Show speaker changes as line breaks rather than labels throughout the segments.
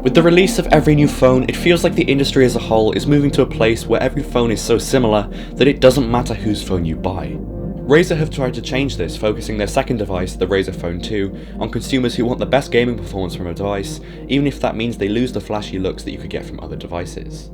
With the release of every new phone, it feels like the industry as a whole is moving to a place where every phone is so similar that it doesn't matter whose phone you buy. Razer have tried to change this, focusing their second device, the Razer Phone 2, on consumers who want the best gaming performance from a device, even if that means they lose the flashy looks that you could get from other devices.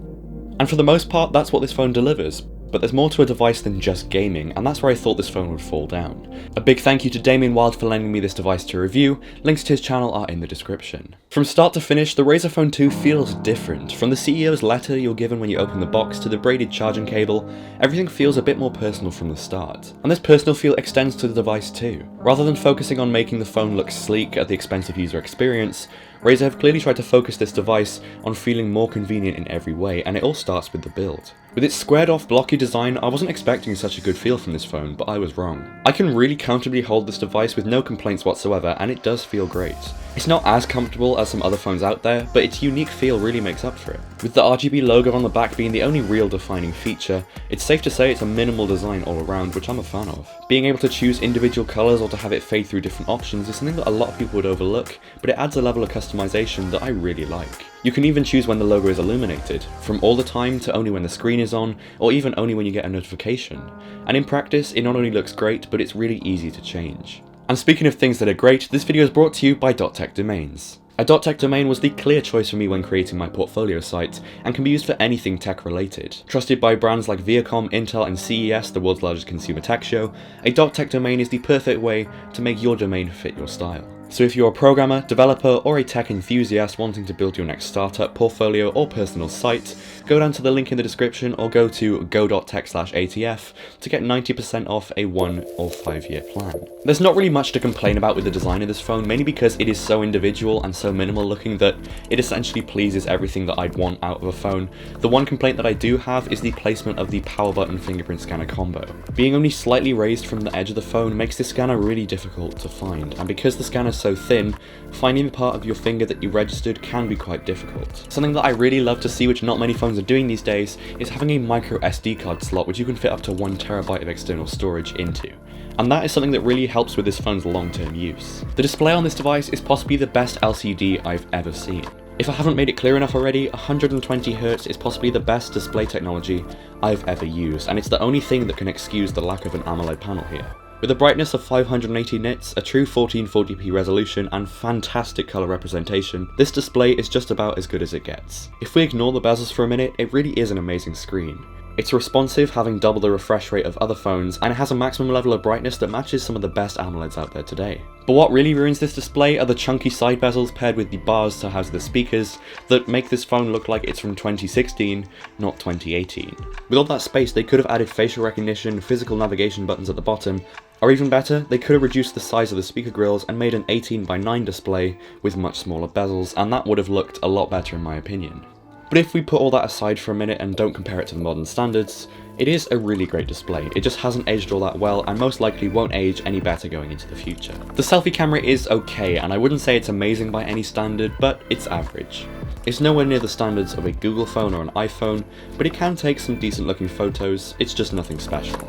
And for the most part, that's what this phone delivers. But there's more to a device than just gaming, and that's where I thought this phone would fall down. A big thank you to Damien Wild for lending me this device to review. Links to his channel are in the description. From start to finish, the Razer Phone 2 feels different. From the CEO's letter you're given when you open the box to the braided charging cable, everything feels a bit more personal from the start. And this personal feel extends to the device too. Rather than focusing on making the phone look sleek at the expense of user experience, Razer have clearly tried to focus this device on feeling more convenient in every way, and it all starts with the build. With its squared off blocky design, I wasn't expecting such a good feel from this phone, but I was wrong. I can really comfortably hold this device with no complaints whatsoever, and it does feel great. It's not as comfortable as some other phones out there, but its unique feel really makes up for it. With the RGB logo on the back being the only real defining feature, it's safe to say it's a minimal design all around, which I'm a fan of. Being able to choose individual colours or to have it fade through different options is something that a lot of people would overlook, but it adds a level of customization that I really like. You can even choose when the logo is illuminated, from all the time to only when the screen is on, or even only when you get a notification. And in practice, it not only looks great, but it's really easy to change. And speaking of things that are great, this video is brought to you by .tech Domains. A .tech domain was the clear choice for me when creating my portfolio site, and can be used for anything tech related. Trusted by brands like Viacom, Intel and CES, the world's largest consumer tech show, a .tech domain is the perfect way to make your domain fit your style. So if you're a programmer, developer, or a tech enthusiast wanting to build your next startup, portfolio, or personal site, go down to the link in the description or go to go.tech/ATF to get 90% off a 1 or 5 year plan. There's not really much to complain about with the design of this phone, mainly because it is so individual and so minimal looking that it essentially pleases everything that I'd want out of a phone. The one complaint that I do have is the placement of the power button fingerprint scanner combo. Being only slightly raised from the edge of the phone makes this scanner really difficult to find, and because the scanner is so thin, finding the part of your finger that you registered can be quite difficult. Something that I really love to see, which not many phones are doing these days, is having a micro SD card slot which you can fit up to 1 TB of external storage into. And that is something that really helps with this phone's long-term use. The display on this device is possibly the best LCD I've ever seen. If I haven't made it clear enough already, 120Hz is possibly the best display technology I've ever used, and it's the only thing that can excuse the lack of an AMOLED panel here. With a brightness of 580 nits, a true 1440p resolution, and fantastic colour representation, this display is just about as good as it gets. If we ignore the bezels for a minute, it really is an amazing screen. It's responsive, having double the refresh rate of other phones, and it has a maximum level of brightness that matches some of the best AMOLEDs out there today. But what really ruins this display are the chunky side bezels paired with the bars to house the speakers that make this phone look like it's from 2016, not 2018. With all that space, they could have added facial recognition, physical navigation buttons at the bottom, or even better, they could have reduced the size of the speaker grills and made an 18:9 display with much smaller bezels, and that would have looked a lot better in my opinion. But if we put all that aside for a minute and don't compare it to the modern standards, it is a really great display. It just hasn't aged all that well and most likely won't age any better going into the future. The selfie camera is okay, and I wouldn't say it's amazing by any standard, but it's average. It's nowhere near the standards of a Google phone or an iPhone, but it can take some decent looking photos, it's just nothing special.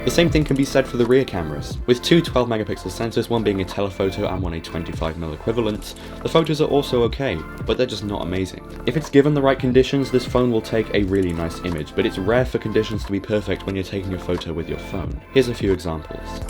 The same thing can be said for the rear cameras. With two 12-megapixel sensors, one being a telephoto and one a 25mm equivalent, the photos are also okay, but they're just not amazing. If it's given the right conditions, this phone will take a really nice image, but it's rare for conditions to be perfect when you're taking a photo with your phone. Here's a few examples.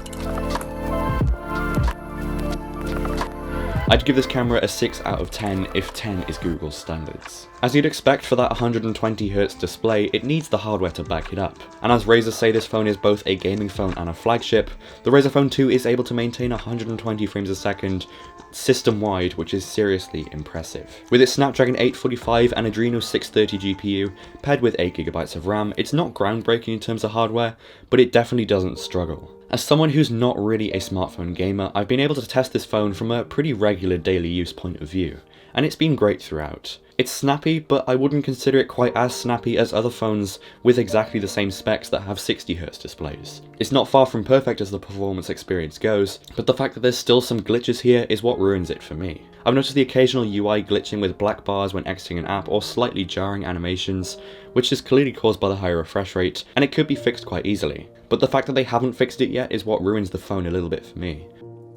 I'd give this camera a 6 out of 10 if 10 is Google's standards. As you'd expect for that 120Hz display, it needs the hardware to back it up. And as Razer say this phone is both a gaming phone and a flagship, the Razer Phone 2 is able to maintain 120 frames a second system-wide, which is seriously impressive. With its Snapdragon 845 and Adreno 630 GPU, paired with 8GB of RAM, it's not groundbreaking in terms of hardware, but it definitely doesn't struggle. As someone who's not really a smartphone gamer, I've been able to test this phone from a pretty regular daily use point of view, and it's been great throughout. It's snappy, but I wouldn't consider it quite as snappy as other phones with exactly the same specs that have 60Hz displays. It's not far from perfect as the performance experience goes, but the fact that there's still some glitches here is what ruins it for me. I've noticed the occasional UI glitching with black bars when exiting an app or slightly jarring animations, which is clearly caused by the higher refresh rate, and it could be fixed quite easily. But the fact that they haven't fixed it yet is what ruins the phone a little bit for me.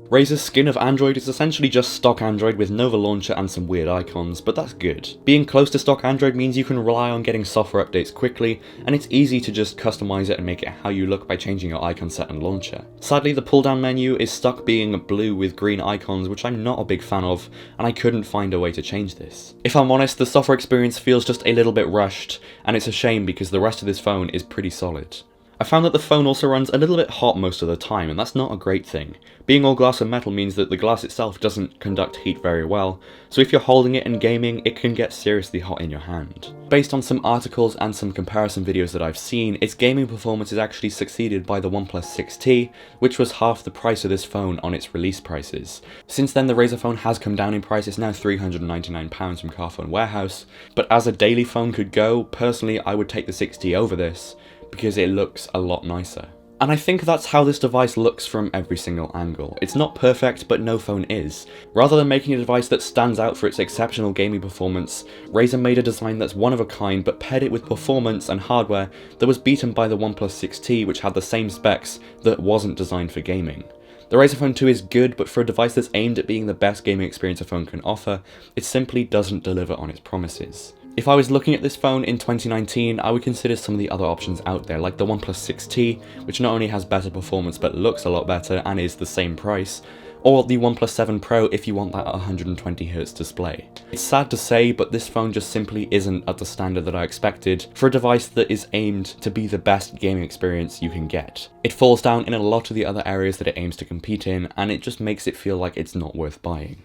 Razer's skin of Android is essentially just stock Android with Nova Launcher and some weird icons, but that's good. Being close to stock Android means you can rely on getting software updates quickly, and it's easy to just customize it and make it how you look by changing your icon set and launcher. Sadly, the pull-down menu is stuck being blue with green icons, which I'm not a big fan of, and I couldn't find a way to change this. If I'm honest, the software experience feels just a little bit rushed, and it's a shame because the rest of this phone is pretty solid. I found that the phone also runs a little bit hot most of the time, and that's not a great thing. Being all glass and metal means that the glass itself doesn't conduct heat very well, so if you're holding it and gaming, it can get seriously hot in your hand. Based on some articles and some comparison videos that I've seen, its gaming performance is actually succeeded by the OnePlus 6T, which was half the price of this phone on its release prices. Since then, the Razer phone has come down in price, it's now £399 from Carphone Warehouse, but as a daily phone could go, personally I would take the 6T over this, because it looks a lot nicer. And I think that's how this device looks from every single angle. It's not perfect, but no phone is. Rather than making a device that stands out for its exceptional gaming performance, Razer made a design that's one of a kind, but paired it with performance and hardware that was beaten by the OnePlus 6T, which had the same specs that wasn't designed for gaming. The Razer Phone 2 is good, but for a device that's aimed at being the best gaming experience a phone can offer, it simply doesn't deliver on its promises. If I was looking at this phone in 2019, I would consider some of the other options out there, like the OnePlus 6T, which not only has better performance but looks a lot better and is the same price, or the OnePlus 7 Pro if you want that 120Hz display. It's sad to say, but this phone just simply isn't at the standard that I expected for a device that is aimed to be the best gaming experience you can get. It falls down in a lot of the other areas that it aims to compete in, and it just makes it feel like it's not worth buying.